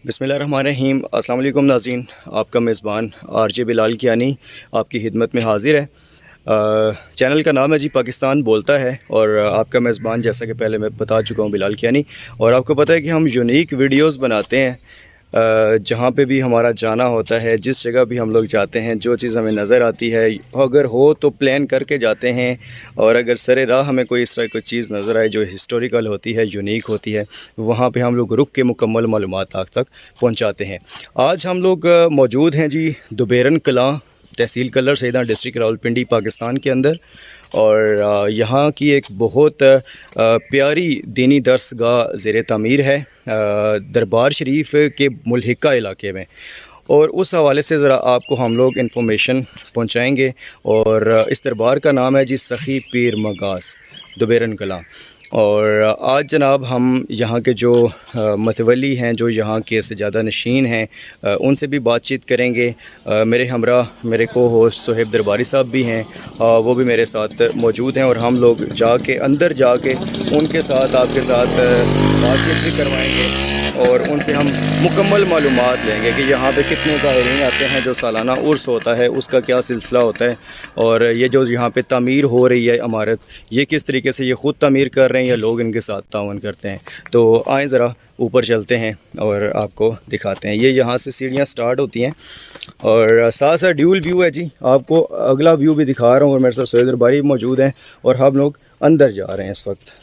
بسم اللہ الرحمن الرحیم۔ السلام علیکم ناظرین، آپ کا میزبان آر جے بلال کیانی آپ کی خدمت میں حاضر ہے۔ چینل کا نام ہے جی پاکستان بولتا ہے، اور آپ کا میزبان جیسا کہ پہلے میں بتا چکا ہوں بلال کیانی۔ اور آپ کو پتہ ہے کہ ہم یونیک ویڈیوز بناتے ہیں، جہاں پہ بھی ہمارا جانا ہوتا ہے، جس جگہ بھی ہم لوگ جاتے ہیں، جو چیز ہمیں نظر آتی ہے، اگر ہو تو پلان کر کے جاتے ہیں، اور اگر سر راہ ہمیں کوئی اس طرح کوئی چیز نظر آئے جو ہسٹوریکل ہوتی ہے، یونیک ہوتی ہے، وہاں پہ ہم لوگ رک کے مکمل معلومات آپ تک پہنچاتے ہیں۔ آج ہم لوگ موجود ہیں جی دوبیرن کلاں، تحصیل کلر سیداں، ڈسٹرکٹ راولپنڈی، پاکستان کے اندر۔ اور یہاں کی ایک بہت پیاری دینی درس گاہ زیر تعمیر ہے دربار شریف کے ملحقہ علاقے میں، اور اس حوالے سے ذرا آپ کو ہم لوگ انفارمیشن پہنچائیں گے۔ اور اس دربار کا نام ہے جی سخی پیر مغاث دوبیرن کلاں۔ اور آج جناب ہم یہاں کے جو متولی ہیں، جو یہاں کے سجادہ نشین ہیں، ان سے بھی بات چیت کریں گے۔ میرے ہمراہ میرے کو ہوسٹ صہیب درباری صاحب بھی ہیں، وہ بھی میرے ساتھ موجود ہیں، اور ہم لوگ اندر جا کے ان کے ساتھ آپ کے ساتھ بات چیت بھی کروائیں گے، اور ان سے ہم مکمل معلومات لیں گے کہ یہاں پہ کتنے زائرین آتے ہیں، جو سالانہ عرس ہوتا ہے اس کا کیا سلسلہ ہوتا ہے، اور یہ جو یہاں پہ تعمیر ہو رہی ہے عمارت، یہ کس طریقے سے یہ خود تعمیر کر رہے ہیں یا لوگ ان کے ساتھ تعاون کرتے ہیں۔ تو آئیں ذرا اوپر چلتے ہیں اور آپ کو دکھاتے ہیں۔ یہ یہاں سے سیڑھیاں سٹارٹ ہوتی ہیں، اور ساتھ ساتھ ڈیول ویو ہے جی، آپ کو اگلا ویو بھی دکھا رہا ہوں، اور میرے ساتھ سید درباری موجود ہیں، اور ہم لوگ اندر جا رہے ہیں اس وقت۔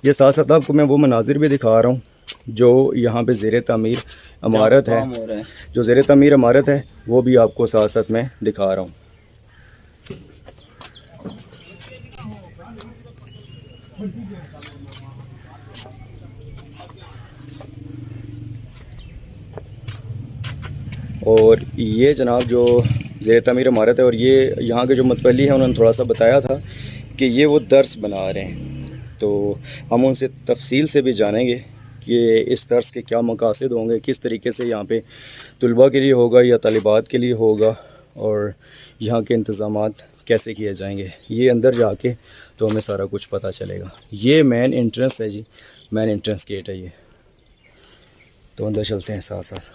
یہ ساتھ ساتھ آپ کو میں وہ مناظر بھی دکھا رہا ہوں جو یہاں پہ زیر تعمیر عمارت ہے، جو زیر تعمیر عمارت ہے وہ بھی آپ کو ساتھ ساتھ میں دکھا رہا ہوں۔ اور یہ جناب جو زیر تعمیر عمارت ہے، اور یہ یہاں کے جو متولی ہیں انہوں نے تھوڑا سا بتایا تھا کہ یہ وہ درس بنا رہے ہیں، تو ہم ان سے تفصیل سے بھی جانیں گے کہ اس درس کے کیا مقاصد ہوں گے، کس طریقے سے یہاں پہ طلباء کے لیے ہوگا یا طالبات کے لیے ہوگا، اور یہاں کے انتظامات کیسے کیے جائیں گے۔ یہ اندر جا کے تو ہمیں سارا کچھ پتہ چلے گا۔ یہ مین انٹرنس ہے جی، مین انٹرنس گیٹ ہے یہ، تو اندر چلتے ہیں ساتھ ساتھ۔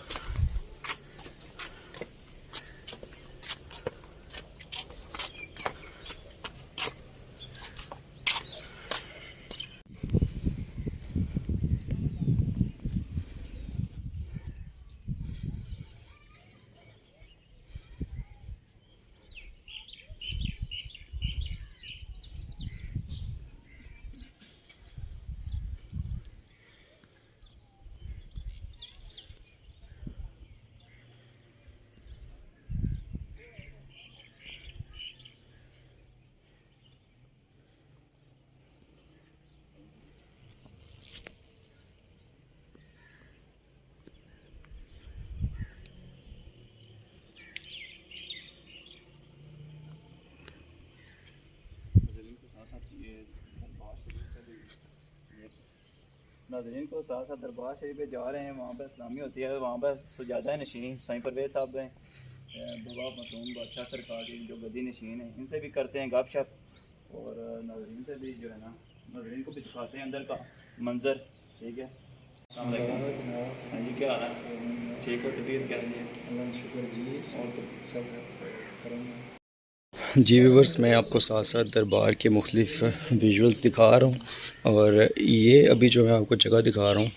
ناظرین کو ساتھ ساتھ دربار شریف پہ جا رہے ہیں، وہاں پہ اسلامی ہوتی ہے، وہاں پہ سجادہ نشین سائیں پرویز صاحب ہیں، بابا معصوم بادشاہ سرکار کی جو گدی نشین ہیں، ان سے بھی کرتے ہیں گپ شپ، اور ناظرین سے بھی جو ہے نا ناظرین کو بھی دکھاتے ہیں اندر کا منظر۔ ٹھیک ہے، السلام علیکم ہاں جی، کیا حال ہے؟ ٹھیک ہو؟ طبیعت کیسی ہے؟ اللہ شکر جی، اور سب کرم ہے۔ جی ویورز، میں آپ کو ساتھ ساتھ دربار کے مختلف ویژولز دکھا رہا ہوں، اور یہ ابھی جو میں آپ کو جگہ دکھا رہا ہوں،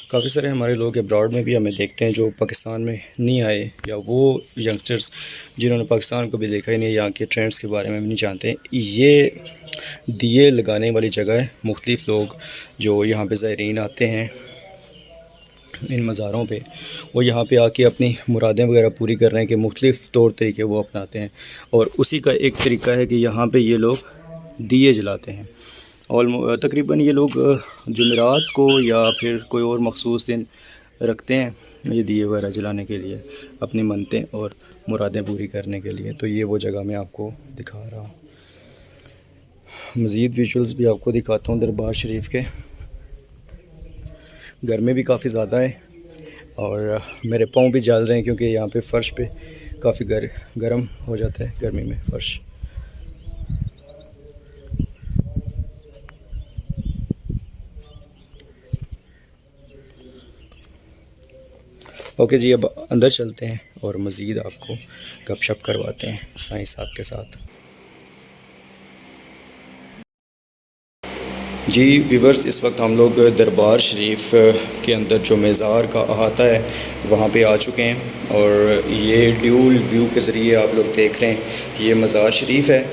کافی سارے ہمارے لوگ ابراڈ میں بھی ہمیں دیکھتے ہیں جو پاکستان میں نہیں آئے، یا وہ ینگسٹرز جنہوں نے پاکستان کو بھی دیکھا ہی نہیں، یہاں کے ٹرینڈز کے بارے میں بھی نہیں جانتے۔ یہ دیے لگانے والی جگہ ہے، مختلف لوگ جو یہاں پہ زائرین آتے ہیں ان مزاروں پہ، وہ یہاں پہ آ کے اپنی مرادیں وغیرہ پوری کرنے کے مختلف طور طریقے وہ اپناتے ہیں، اور اسی کا ایک طریقہ ہے کہ یہاں پہ یہ لوگ دیے جلاتے ہیں۔ اور تقریباً یہ لوگ جمعرات کو یا پھر کوئی اور مخصوص دن رکھتے ہیں یہ دیے وغیرہ جلانے کے لیے، اپنی منتیں اور مرادیں پوری کرنے کے لیے۔ تو یہ وہ جگہ میں آپ کو دکھا رہا ہوں۔ مزید ویژولز بھی آپ کو دکھاتا ہوں دربار شریف کے۔ گرمی بھی کافی زیادہ ہے، اور میرے پاؤں بھی جل رہے ہیں کیونکہ یہاں پہ فرش پہ کافی گرم ہو جاتا ہے گرمی میں فرش۔ اوکے جی، اب اندر چلتے ہیں اور مزید آپ کو گپ شپ کرواتے ہیں سائیں صاحب کے ساتھ. جی ویورز، اس وقت ہم لوگ دربار شریف کے اندر جو مزار کا احاطہ ہے وہاں پہ آ چکے ہیں، اور یہ ڈیول ویو کے ذریعے آپ لوگ دیکھ رہے ہیں یہ مزار شریف ہے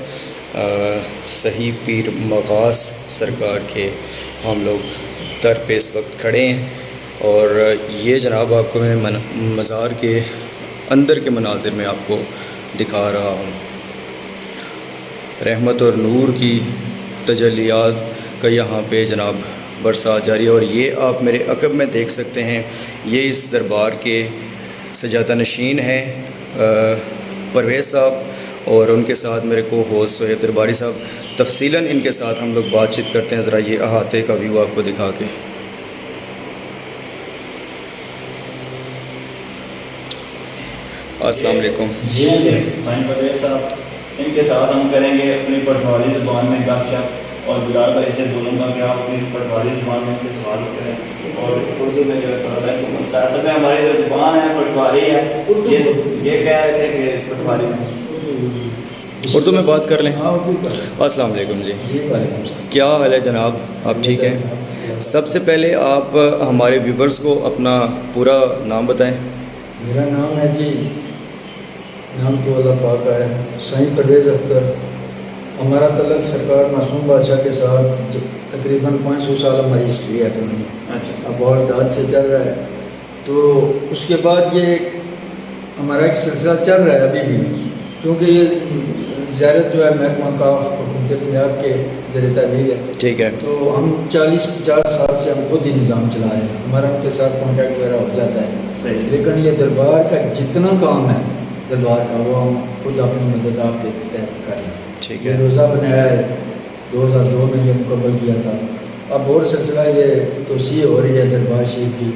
صحیح پیر مغاث سرکار کے. ہم لوگ در پہ اس وقت کھڑے ہیں اور یہ جناب آپ کو میں مزار کے اندر کے مناظر میں آپ کو دکھا رہا ہوں. رحمت اور نور کی تجلیات کا یہاں پہ جناب برسات جاری ہے، اور یہ آپ میرے عقب میں دیکھ سکتے ہیں یہ اس دربار کے سجادہ نشین ہیں پرویز صاحب، اور ان کے ساتھ میرے کو ہوسٹ سہیب درباری صاحب. تفصیلاً ان کے ساتھ ہم لوگ بات چیت کرتے ہیں. ذرا یہ احاطے کا ویو آپ کو دکھا کے. السلام علیکم. جی سائیں پرویز صاحب، ان کے ساتھ ہم کریں گے اپنی پٹواری زبان میں گپ شپ، اور بلال بھائی سے بولوں گا کہ آپ اپنی پٹواری زبان میں ان سے سوال کریں، اور اردو میں جو ہے تھوڑا سا مستحصل ہے. ہماری جو زبان ہے پٹواری ہے، یہ کہہ رہے تھے کہ پٹواری میں اردو میں بات کر لیں. السلام علیکم جی. کیا حال ہے جناب؟ آپ ٹھیک ہیں؟ سب سے پہلے آپ ہمارے ویورز کو اپنا پورا نام بتائیں. میرا نام ہے جی، نام تو اللہ پاک کا ہے، سائیں پرویز اختر. ہمارا تعلق سرکار معصوم بادشاہ کے ساتھ تقریباً 500 سال ہماری ہسٹری ہے پرانی. اچھا، اب اور داد سے چل رہا ہے. تو اس کے بعد یہ ہمارا ایک سلسلہ چل رہا ہے ابھی بھی، کیونکہ یہ زیارت جو ہے محکمہ کاف حکومت پنجاب کے زیر تحویل ہے. ٹھیک ہے. تو ہم 40-50 سال سے ہم خود ہی نظام چلا رہے ہیں، ہمارا ان کے ساتھ کانٹیکٹ وغیرہ ہو جاتا ہے. صحیح. لیکن یہ دربار کا جتنا کام ہے دربار کا وہ ہم خود اپنی مدد آپ کے تحت کر رہے ہیں. ٹھیک یہ ہے. روزہ بنایا ہے 2002 میں، یہ مکمل کیا تھا. اب اور سلسلہ یہ توسیع ہو رہی ہے دربار شریف کی.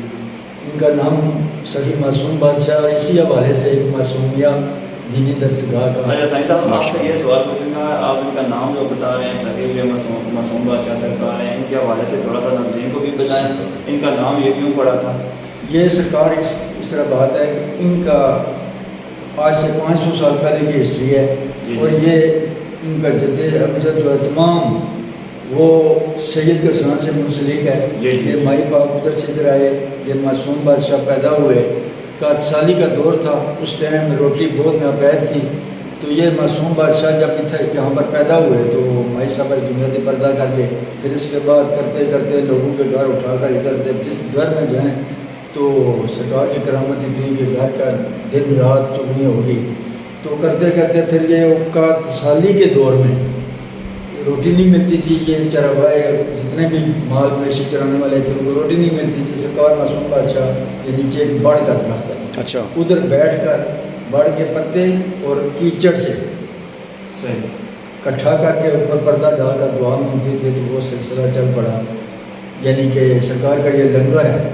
ان کا نام صحیح معصوم بادشاہ، اور اسی حوالے سے ایک معصومیہ دینی درسگاہ کا. اچھا سائیں صاحب، آپ سے یہ سوال پوچھوں گا، آپ ان کا نام جو بتا رہے ہیں صحیح معصوم بادشاہ سرکار ہیں، ان کے حوالے سے تھوڑا سا ناظرین کو بھی بتائیں ان کا نام یہ کیوں پڑا تھا؟ یہ سرکار اس طرح بات ہے کہ ان کا آج سے 500 سال پہلے کی ہسٹری ہے، اور یہ ان کا جد امجد جو ہے تمام وہ سید کے سنا سے منسلک ہے. یہ مائی باپ ادھر سے ادھر آئے، یہ معصوم بادشاہ پیدا ہوئے، 7 سالی کا دور تھا، اس ٹائم روٹی بہت ناپید تھی. تو یہ معصوم بادشاہ جب یہاں پر پیدا ہوئے تو مائی صاحب دنیا سے پردہ کر کے پھر اس کے بعد کرتے کرتے لوگوں کے گھر اٹھا کر ادھر جس گھر میں جائیں تو سرکار کی کرامت اتنی کہ گھر کا دن رات چگنی ہوگی. تو کرتے کرتے پھر یہ 7 سالی کے دور میں روٹی نہیں ملتی تھی. یہ چروائے جتنے بھی مال مویشی چرانے والے تھے ان کو روٹی نہیں ملتی تھی. سرکار معصوم بادشاہ یہ نیچے ایک بڑھ کا درخت ہے، اچھا، ادھر بیٹھ کر بڑھ کے پتے اور کیچڑ سے صحیح کٹھا کر کے اوپر پردہ ڈال کر دعا مانگتے تھے. تو وہ سلسلہ چل پڑا، یعنی کہ سرکار کا یہ لنگر ہے.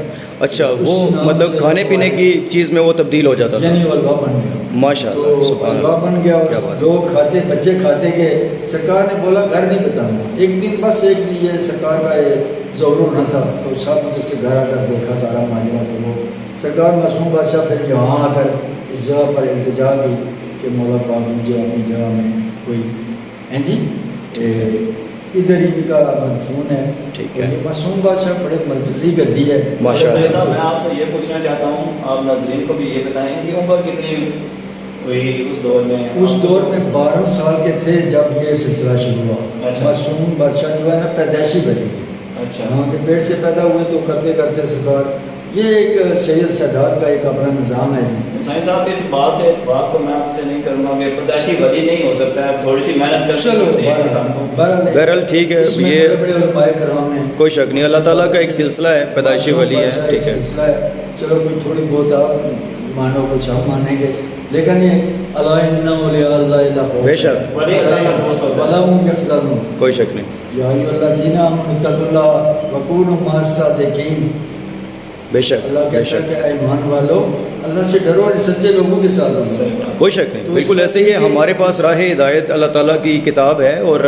اچھا، وہ مطلب کھانے پینے کی چیز میں وہ تبدیل ہو جاتا تھا. یعنی حلوہ بن گیا. ماشاء اللہ، تو سبحان حلوہ اللہ. بن گیا کیا اور بات. لوگ کھاتے، بچے کھاتے گئے. سرکار نے بولا گھر نہیں بتانا. ایک دن بس ایک دن یہ سرکار کا یہ ظہور نہ تھا تو سب جس سے گھر آ کر دیکھا سارا معاملہ. تو وہ سرکار معصوم بادشاہ پھر یہاں آ کر اس جگہ پر التجا کی کہ مولا پاک مجھے اپنی جگہ میں کوئی ہیں جی ادھر ہی کا مدفون ہے. ٹھیک ہے. معصوم بادشاہ بڑے مرکزی گدی ہے. ماشاء سائیں اللہ. صاحب، میں آپ سے یہ پوچھنا چاہتا ہوں، آپ ناظرین کو بھی یہ بتائیں کہ عمر کتنی ہوئی اس دور میں؟ اس دور میں 12 سال کے تھے جب یہ سلسلہ شروع ہوا. اچھا. معصوم بادشاہ جو ہے نا پیدائشی بلی ہے. اچھا. وہاں کے پیٹ سے پیدا ہوئے تو کرتے کرتے سرکار یہ ایک سید سادات کا ایک اپنا نظام ہے جی. سائیں صاحب، اس بات سے اتفاق تو میں آپ سے نہیں کروں گا کہ پیدائشی ولی نہیں ہو سکتا ہے، تھوڑی سی محنت کر چلو بہرحال ٹھیک ہے. یہ بڑے علماء کرام ہیں، کوئی شک نہیں، اللہ تعالیٰ کا ایک سلسلہ ہے، پیدائشی ولی ہے. ٹھیک ہے. سلسلہ ہے. چلو کوئی تھوڑی بہت آپ مانو کچھ ہم مانیں گے، لیکن یہ اللہ اولیاء اللہ بے شک، ولی اللہ کا دوست ہوتا ہے. ولہم یحزنون. کوئی شک نہیں. یا ایھا الذین آمنوا اتقوا اللہ وکونوا مع الصادقین. بے شک، اللہ بے کہتا ہے شک. کہ ایمان والو اللہ سے ڈرو اور سچے لوگوں کے ساتھ رہو. کوئی شک نہیں, بالکل ایسے ہی ہے. ہمارے پاس راہ ہدایت اللہ تعالیٰ کی کتاب ہے, اور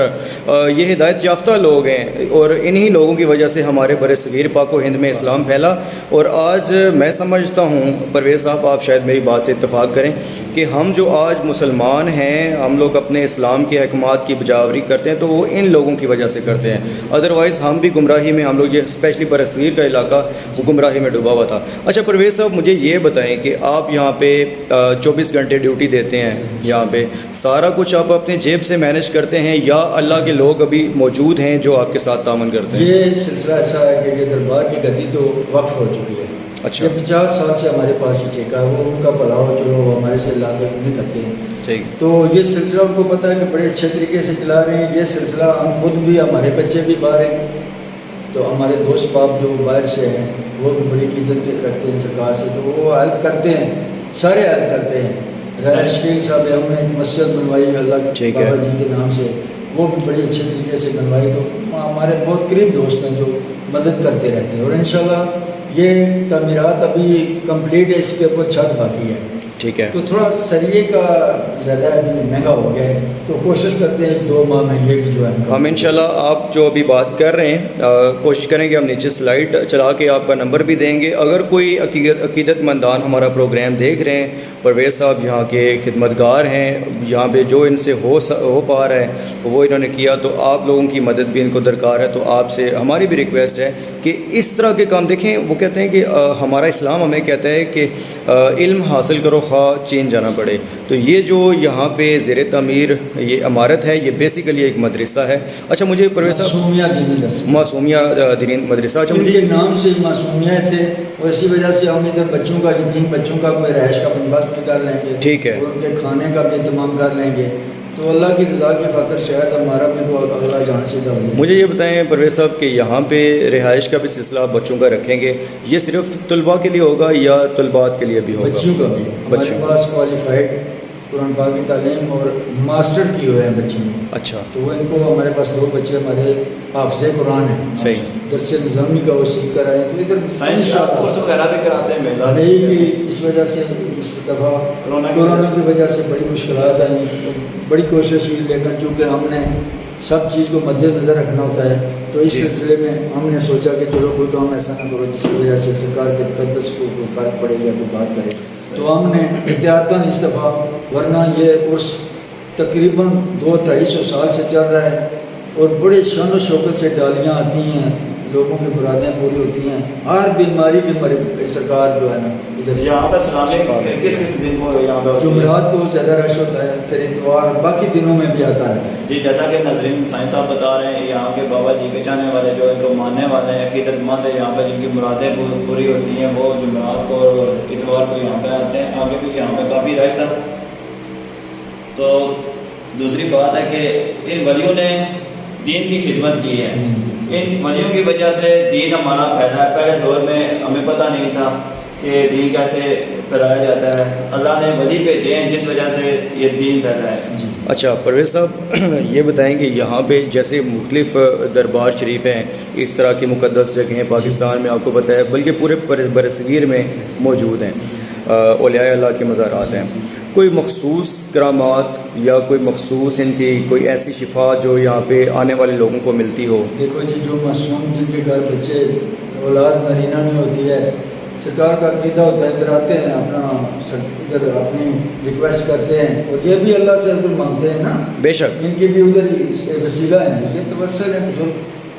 یہ ہدایت یافتہ لوگ ہیں, اور انہی لوگوں کی وجہ سے ہمارے بر صغیر پاک و ہند میں اسلام پھیلا. اور آج میں سمجھتا ہوں پرویز صاحب, آپ شاید میری بات سے اتفاق کریں, کہ ہم جو آج مسلمان ہیں, ہم لوگ اپنے اسلام کے احکامات کی بجاوری کرتے ہیں تو وہ ان لوگوں کی وجہ سے کرتے ہیں. ادروائز ہم بھی گمراہی میں, ہم لوگ یہ اسپیشلی بر صغیر کا علاقہ وہ گمراہی میں ڈوبا ہوا تھا. اچھا پرویز صاحب, مجھے یہ بتائیں کہ آپ یہاں پہ 24 گھنٹے ڈیوٹی دیتے ہیں, یہاں پہ سارا کچھ آپ اپنے جیب سے مینیج کرتے ہیں یا اللہ کے لوگ ابھی موجود ہیں جو آپ کے ساتھ تعاون کرتے ہیں؟ یہ سلسلہ ایسا ہے کہ یہ دربار کی گدی تو وقف ہو چکی ہے. اچھا. یہ 50 سال سے ہمارے پاس ہی ٹھیکہ ہے, وہ ان کا بھلا ہو چلو, وہ ہمارے سے لاگت نہیں کرتے ہیں. ٹھیک. تو یہ سلسلہ ان کو پتہ ہے کہ بڑے اچھے طریقے سے چلا رہے ہیں. یہ سلسلہ ہم خود بھی, ہمارے بچے بھی باہر ہیں, تو ہمارے دوست باپ جو باہر سے ہیں وہ بھی بڑی عزت رکھتے ہیں سرکار سے, تو وہ ہیلپ کرتے ہیں, سارے ہیلپ کرتے ہیں. غیر شکیل صاحب ہم نے ایک مسجد بنوائی اللہ بابا جی کے نام سے, وہ بھی بڑی اچھے طریقے سے بنوائی. تو ہمارے بہت قریب دوست ہیں جو مدد کرتے رہتے ہیں, اور انشاءاللہ یہ تعمیرات ابھی کمپلیٹ ہے, اس کے اوپر چھت باقی ہے. ٹھیک ہے. تو تھوڑا سریے کا زیادہ ابھی مہنگا ہو گیا ہے, تو کوشش کرتے ہیں 2 ماہ میں یہ بھی جو ہے ہم انشاءاللہ آپ جو ابھی بات کر رہے ہیں کوشش کریں گے ہم نیچے سلائڈ چلا کے آپ کا نمبر بھی دیں گے. اگر کوئی عقیدت مندان ہمارا پروگرام دیکھ رہے ہیں, پرویز صاحب یہاں کے خدمتگار ہیں, یہاں پہ جو ان سے ہو پا رہا ہے وہ انہوں نے کیا, تو آپ لوگوں کی مدد بھی ان کو درکار ہے. تو آپ سے ہماری بھی ریکویسٹ ہے کہ اس طرح کے کام دیکھیں. وہ کہتے ہیں کہ ہمارا اسلام ہمیں کہتا ہے کہ علم حاصل کرو خواہ چین جانا پڑے. تو یہ جو یہاں پہ زیر تعمیر یہ عمارت ہے, یہ بیسیکلی ایک مدرسہ ہے. اچھا مجھے پرویز صاحب, معصومیہ دینی مدرسہ, اچھا مجھے نام سے معصومیہ تھے, اور اسی وجہ سے ہم ادھر بچوں کا, یتیم بچوں کا کوئی رہائش کا بندوبست بھی کر لیں گے. ٹھیک ہے. اور ان کے کھانے کا بھی اہتمام کر لیں گے. تو اللہ کی رضا کی خاطر شاید ہمارا بھی وہ اگلا جان سے ہو. مجھے یہ بتائیں پرویز صاحب کہ یہاں پہ رہائش کا بھی سلسلہ آپ بچوں کا رکھیں گے, یہ صرف طلباء کے لیے ہوگا یا طلبات کے لیے بھی ہوگا؟ بچوں کا بھی. ہمارے پاس کوالیفائڈ قرآن پاک کی تعلیم اور ماسٹر کی ہوئے ہیں بچے میں. اچھا. تو وہ ان کو, ہمارے پاس 2 بچے ہمارے حافظ قرآن ہیں. صحیح. درس نظامی کا وہ سیکھ کر آئے, تو ادھر سائنس کورس وغیرہ بھی کراتے ہیں. نہیں کہ اس وجہ سے اس دفعہ کورونا کی وجہ سے بڑی مشکلات آئیں, بڑی کوشش ہوئی, لیکن چونکہ ہم نے سب چیز کو مد نظر رکھنا ہوتا ہے, تو اس سلسلے میں ہم نے سوچا کہ چلو کوئی کام ایسا نہ کرو جس کی وجہ سے سرکار کے تقدس کو کوئی فرق پڑے یا کوئی بات کرے. تو ہم نے احتیاطاً اس دفعہ, ورنہ یہ کورس تقریباً 200-250 سال سے چل رہا ہے, اور بڑے شان و شوکت سے ڈالیاں آتی ہیں, لوگوں کی مرادیں پوری ہوتی ہیں. ہر بیماری بھی ہماری سرکار جو ہے نا ادھر یہاں پہ سلامے کس دن کو یہاں پہ جمعرات کو زیادہ رش ہوتا ہے, پھر اتوار, باقی دنوں میں بھی آتا ہے. جی جیسا کہ ناظرین سائنس صاحب بتا رہے ہیں, یہاں کے بابا جی کے چاہنے والے جو ان کو ماننے والے ہیں, عقیدت مند ہے, یہاں پہ جن کی مرادیں پوری ہوتی ہیں وہ جمعرات کو اور اتوار کو یہاں پہ آتے ہیں. آگے بھی یہاں پہ کافی رش تھا. تو دوسری بات ہے کہ ان ولیوں نے دین کی خدمت کی ہے, ان ولیوں کی وجہ سے دین ہمارا پھیلا ہے. پہلے دور میں ہمیں پتہ نہیں تھا کہ دین کیسے پھیلایا جاتا ہے, اللہ نے ولی بھیجے ہیں جس وجہ سے یہ دین پھیلا ہے. اچھا پرویز صاحب یہ بتائیں کہ یہاں پہ جیسے مختلف دربار شریف ہیں, اس طرح کی مقدس جگہیں پاکستان میں آپ کو پتہ ہے, بلکہ پورے بر صغیر میں موجود ہیں, اولیاء اللہ کے مزارات ہیں. کوئی مخصوص کرامات یا کوئی مخصوص ان کی کوئی ایسی شفا جو یہاں پہ آنے والے لوگوں کو ملتی ہو؟ دیکھو جی, جو معصوم جن کے گھر بچے اولاد مہینہ نہیں ہوتی ہے, سرکار کا عقیدہ ہوتا ہے, ادھر آتے ہیں, اپنا ادھر اپنی ریکویسٹ کرتے ہیں, اور یہ بھی اللہ سے ادھر مانگتے ہیں نا. بے شک. ان کے بھی ادھر وسیلہ ہے, یہ توسل ہے.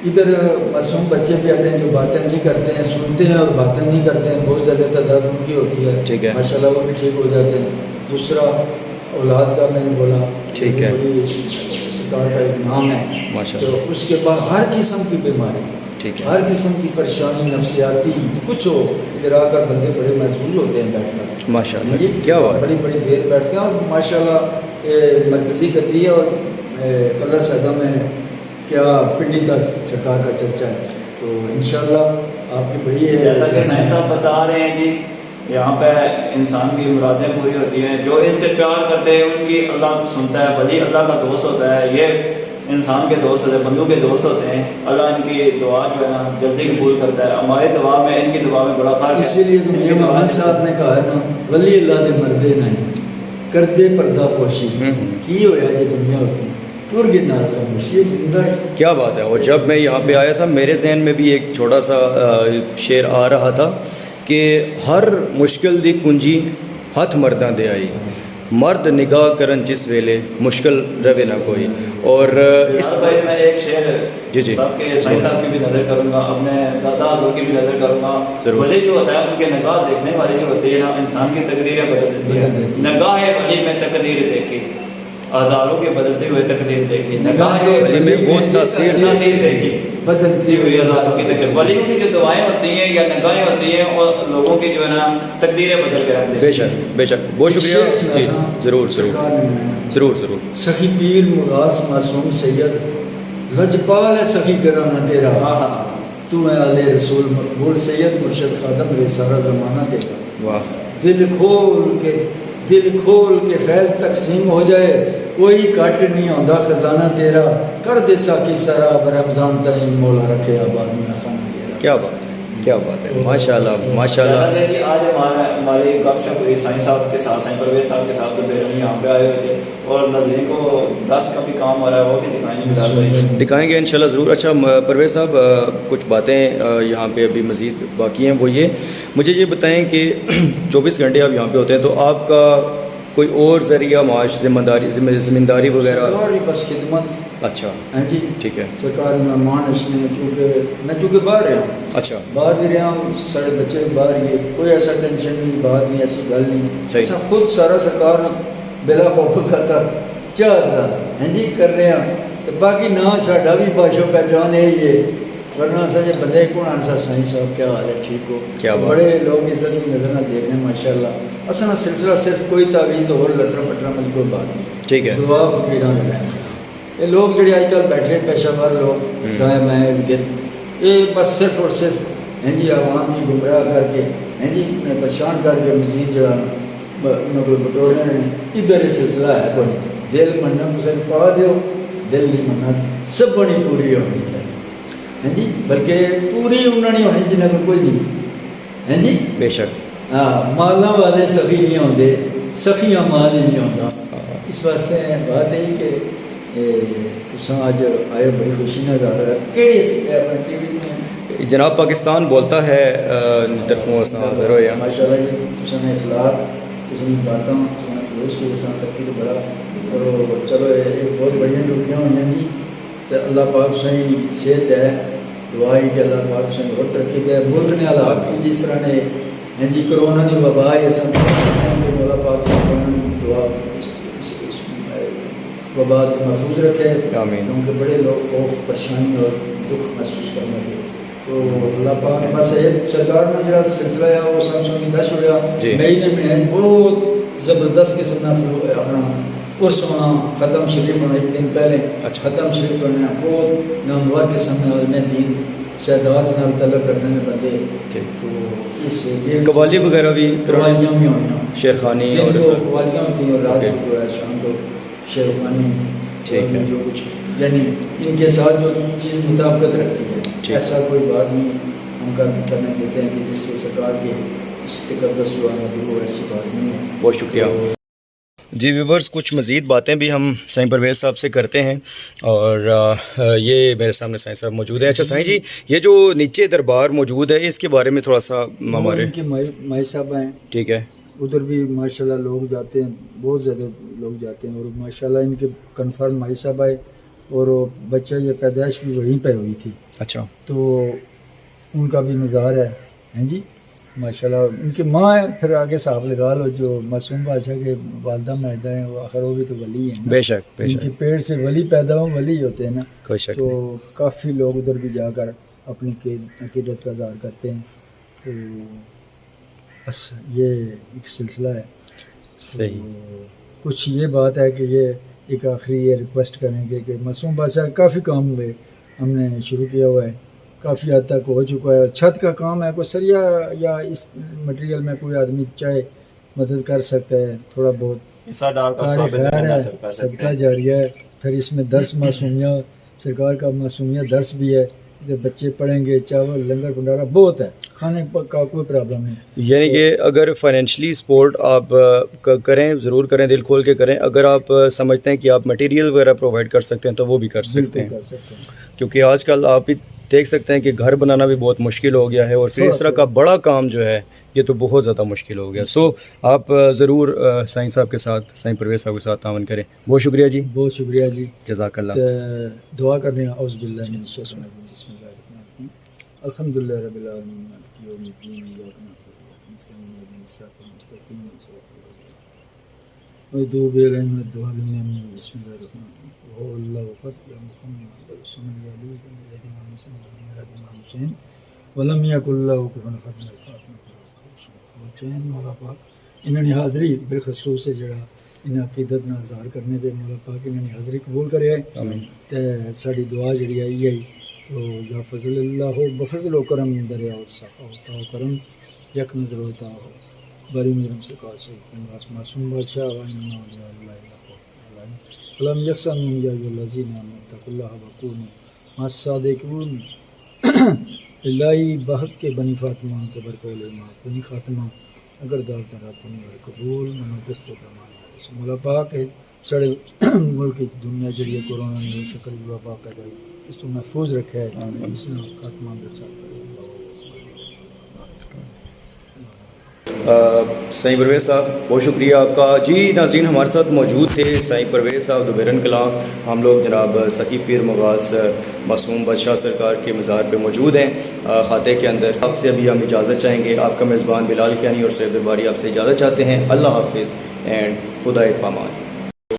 ادھر معصوم بچے بھی آتے ہیں جو باتیں نہیں کرتے ہیں, سنتے ہیں اور باتیں نہیں کرتے ہیں, بہت زیادہ تعداد ان کی ہوتی ہے. ٹھیک ہے. ماشاء اللہ وہ بھی ٹھیک ہو جاتے ہیں. دوسرا اولاد کا میں نے بولا, ٹھیک ہے, سرکار کا ایک نام ہے ماشاء اللہ. تو اس کے بعد ہر قسم کی بیماری, ٹھیک ہے, ہر قسم کی پریشانی نفسیاتی کچھ ہو, ادھر آ کر بندے بڑے محسوس ہوتے ہیں بیٹھ کر. ماشاء اللہ. کیا بات, بڑی بڑی دیر بیٹھتے ہیں, اور ماشاء اللہ مرکزی کرتی ہے, اور کلر سیدہ میں کیا پنڈی کا سرکار کا چرچا ہے. تو انشاءاللہ آپ کی بڑی ہے, جیسا کہ سائنس صاحب بتا رہے ہیں جی, یہاں پہ انسان کی مرادیں پوری ہوتی ہیں. جو ان سے پیار کرتے ہیں ان کی اللہ سنتا ہے, ولی اللہ کا دوست ہوتا ہے. یہ انسان کے دوست ہوتے ہیں، بندوں کے دوست ہوتے ہیں، اللہ ان کی دعا جو ہے نا جلدی قبول کرتا ہے. ہماری دعا میں ان کی دعا میں بڑا فرق ہے. اسی لیے تو میاں محمد صاحب نے کہا ہے نا ولی اللہ دے مردے نہیں کردے پردہ پوشی کی ہویا جی دنیا ہوتی ٹور کے نال خاموشی یہ زندہ ہے. کیا بات ہے. اور جب میں یہاں پہ آیا تھا میرے ذہن میں بھی ایک چھوٹا سا شعر آ رہا تھا کہ ہر مشکل دی کنجی ہاتھ مرداں دے آئی مرد نگاہ کرن جس ویلے مشکل روے نہ کوئی. اور اس بھائی میں ایک شعر جی صاحب کے سائیں صاحب کی بھی نظر کروں گا، اپنے دادا حضور کی بھی نظر کروں گا. ولی جو ہوتا ہے ان کے نگاہ دیکھنے والی جو ہوتی ہے نا انسان کی تقدیریں بدل دیتی ہے. نگاہ ولی میں تقدیر دیکھی ہزاروں کے بدلتے ہوئے تقدیر دیکھی. نگاہ ولی میں وہ تاثیر دیکھی بدلتی ہوئی ہزاروں کی تقدیر. ولیوں کی جو دعائیں ہوتی ہیں یا نگاہیں ہوتی ہیں وہ لوگوں کی جو ہے نا تقدیریں بدل کے رکھ دیتی ہیں. بے شک بے شک. بہت شکریہ. جی ضرور ضرور ضرور. سخی پیر مغاث معصوم سید لجپال ہے سخی کرامہ تیرا تو ہے آل رسول مقبول سید مرشد خادم رے سارا زمانہ تیرا. واہ. دل کھول کے فیض تقسیم ہو جائے کوئی کٹ نہیں آندا خزانہ تیرا کر دے ساکی سراب رمضان ترین مولا رکھے آباد میں خانہ تیرا. کیا بات ہے کیا بات ہے. ماشاء اللہ ماشاء جیسا اللہ. کہ جی آج ہماری گپ شپ ہوئی سائیں صاحب کے ساتھ، سائیں پرویز صاحب کے ساتھ تو بیرون یہاں پہ آئے ہوئے تھے اور ناظرین کو درس کا بھی کام ہو رہا ہے وہ بھی دکھائیں گے دکھائیں گے انشاءاللہ ضرور. اچھا پرویز صاحب کچھ باتیں یہاں پہ ابھی مزید باقی ہیں. وہ یہ مجھے یہ بتائیں کہ 24 گھنٹے آپ یہاں پہ ہوتے ہیں تو آپ کا کوئی اور ذریعہ معاش زمینداری وغیرہ؟ بس خدمت. اچھا ہاں جی ٹھیک ہے. سرکاری مہمان اس نے چونکہ باہر رہا ہوں. اچھا باہر بھی رہا ہوں سارے بچے بھی باہر گئے کوئی ایسا ٹینشن نہیں بات نہیں ایسی گل نہیں. ایسا خود سارا سرکار بلا خوف کھاتا چاہتا ہاں جی کر رہے ہیں. باقی نام ساڈا بھی باشو پہچان یہی ہے ورنہ سارے بندے کون آنسا سائیں صاحب کیا حال ہے ٹھیک ہو. کیا بڑے لوگ عزت کی نظر نہ دیکھ رہے ہیں ماشاء اللہ. اصل سلسلہ صرف کوئی تعویذ اور لٹر پٹر میں کوئی بات نہیں. ٹھیک ہے. دعا فقیراں دے یہ لوگ جڑے آج کل بیٹھے پیشہ ور لوگ دائیں میں یہ بس صرف اور صرف ہیں جی عوام کی گمراہ کر کے ہیں جی پریشان کر کے مزید جو انہوں کو بٹورے ہیں. ادھر یہ سلسلہ ہے کوئی دل مننا کسی پا دیو دل نہیں مننا سب بڑی پوری ہونی ہے ہیں جی بلکہ پوری انہوں نہیں ہونی جنہیں کو کوئی نہیں ہیں جی بے شک. ہاں مالاں والے سخی نہیں ہوندے سخیاں مال ہی نہیں ہوتا. اس واسطے بات ہے کہ تساں اج آئے بڑی خوشی نظر ہے. کیڑی ٹی وی جناب پاکستان بولتا ہے طرفوں سے حاضر ہو یا ماشاءاللہ جی تساں نے اخلاق تساں باتاں تساں خلوص کے ساتھ تک تو بڑا اور چلو ایسے بہت بڑی ڈیوٹیاں ہوئی ہیں جی تو اللہ پاک سے صحت ہے دعا ہے کہ اللہ پاک سے اور ترقی دے. ملک نے حالات بھی جس طرح نے ہیں جی کرونا کی وبا ہے اللہ پاک سے دعا وبا محفوظ رکھے آمین. کیونکہ بڑے لوگ خوف پریشانی اور دکھ محسوس کرنے کے تو اللہ پاک نے بس ایک سرکار نے جڑا سلسلہ ہے وہ سب سو کی دش ہوا مئی نے مہینے بہت زبردست قسم کا اپنا عرس ہونا ختم شریف ہونا ایک دن پہلے ختم شریف ہونا بہت نامور قسم میں علم دین سعداد نال تعلق رکھنے بندے تو اس قوالی وغیرہ بھی قوالیاں بھی ہوئی شیرخانی اور قوالیاں بھی اور رات کو شام کو شیرخانی ٹھیک ہے جو کچھ یعنی ان کے ساتھ جو چیز مطابقت رکھتی ہے ایسا کوئی بات نہیں ہم کرنے دیتے ہیں کہ جس سے سرکار کے اس تقدس جو آنا وہ ایسی بات نہیں ہے. بہت شکریہ. جی ویورز کچھ مزید باتیں بھی ہم سائیں پرویز صاحب سے کرتے ہیں اور یہ میرے سامنے سائیں صاحب موجود ہیں. اچھا سائیں جی یہ جو نیچے دربار موجود ہے اس کے بارے میں تھوڑا سا ہمارے مائی صاحب ہیں ٹھیک ہے ادھر بھی ماشاءاللہ لوگ جاتے ہیں بہت زیادہ لوگ جاتے ہیں اور ماشاءاللہ ان کے کنفرم مائی صاحب آئے اور بچہ یہ پیدائش بھی وہیں پہ ہوئی تھی. اچھا تو ان کا بھی مزار ہے ہیں جی ماشاءاللہ ان کی ماں ہے پھر آگے صاحب لگا لو جو معصوم بادشاہ کے والدہ معاہدہ ہیں وہ آخر وہ بھی تو ولی ہیں بے شک بے ان شک کے پیڑ سے ولی پیدا ہوں ولی ہوتے ہیں نا کوئی شک تو کافی لوگ ادھر بھی جا کر اپنی عقیدت کا اظہار کرتے ہیں. تو بس یہ ایک سلسلہ ہے. صحیح. کچھ یہ بات ہے کہ یہ ایک آخری یہ ریکویسٹ کریں گے کہ معصوم بادشاہ کافی کام ہوئے ہم نے شروع کیا ہوا ہے کافی حد تک ہو چکا ہے. چھت کا کام ہے کوئی سریا یا اس مٹیریل میں کوئی آدمی چاہے مدد کر سکتا ہے تھوڑا بہت حصہ ڈال کر خیر ہے صدقہ جاریہ ہے پھر اس میں درس معصومیہ سرکار کا معصومیہ درس بھی ہے، بچے پڑھیں گے، چاول لنگر بھنڈارا بہت ہے، کھانے کا کوئی پرابلم نہیں۔ یعنی کہ اگر فائنینشلی سپورٹ آپ کریں، ضرور کریں، دل کھول کے کریں۔ اگر آپ سمجھتے ہیں کہ آپ مٹیریل وغیرہ پرووائڈ کر سکتے ہیں تو وہ بھی کر سکتے ہیں، کر سکتے ہیں، کیونکہ آج کل آپ بھی دیکھ سکتے ہیں کہ گھر بنانا بھی بہت مشکل ہو گیا ہے، اور پھر اس طرح کا بڑا کام جو ہے یہ تو بہت زیادہ مشکل ہو گیا۔ سو آپ ضرور سائیں صاحب کے ساتھ، سائیں پرویز صاحب کے ساتھ تعاون کریں۔ بہت شکریہ جی، بہت شکریہ جی، جزاک اللہ۔ دعا کرنے اعوذ باللہ من الشیطان الرجیم، بسم اللہ الرحمن الرحیم، الحمدللہ رب العالمین مالک یوم الدین، ایاک نعبد و ایاک نستعین، اهدنا الصراط المستقیم صراط الذین مغضوب علیہم ولا الضالین، آمین۔ بسم اللہ الرحمن الرحیم، هو اللہ احد یا محمد رسول اللہ علیہ حسین ولم یکن له کفوا احد۔ مولا پاک انہوں نے حاضری بالخصوص ہے جڑا انہیں عقیدت نال اظہار کرنے پہ، مولا پاک انہوں نے حاضری قبول کرے آمین۔ تے ساری دعا جڑی آئی ہے تو یا فضل اللہ ہو بفضل و کرم دریا و صفا ہوتا ہو کرم یک نظر ہوتا ہو بری مجرم سے قاصر معصوم بادشاہ وائن اللہ علم یکسن یا الذین اتقوا اللہ وکونوا مع الصادقین۔ الہی بحق کے بنی فاطمہ کے برکول ماں بنی خاتمہ اگر دار ترا کنی اور قبول منو دستو دمانے مولا پاک سڑے ملک دنیا جڑی کورونا نے شکل وبا پیدا اس تو محفوظ رکھا ہے، اس نے خاتمہ بخیر سائیں پرویز صاحب بہت شکریہ آپ کا۔ جی ناظرین، ہمارے ساتھ موجود تھے سائیں پرویز صاحب دوبیرن کلاں۔ ہم لوگ جناب سخی پیر مغاث معصوم بادشاہ سرکار کے مزار پہ موجود ہیں خاتے کے اندر۔ آپ سے ابھی ہم اجازت چاہیں گے، آپ کا میزبان بلال کیانی اور سید الباری آپ سے اجازت چاہتے ہیں۔ اللہ حافظ اینڈ خدا پامان۔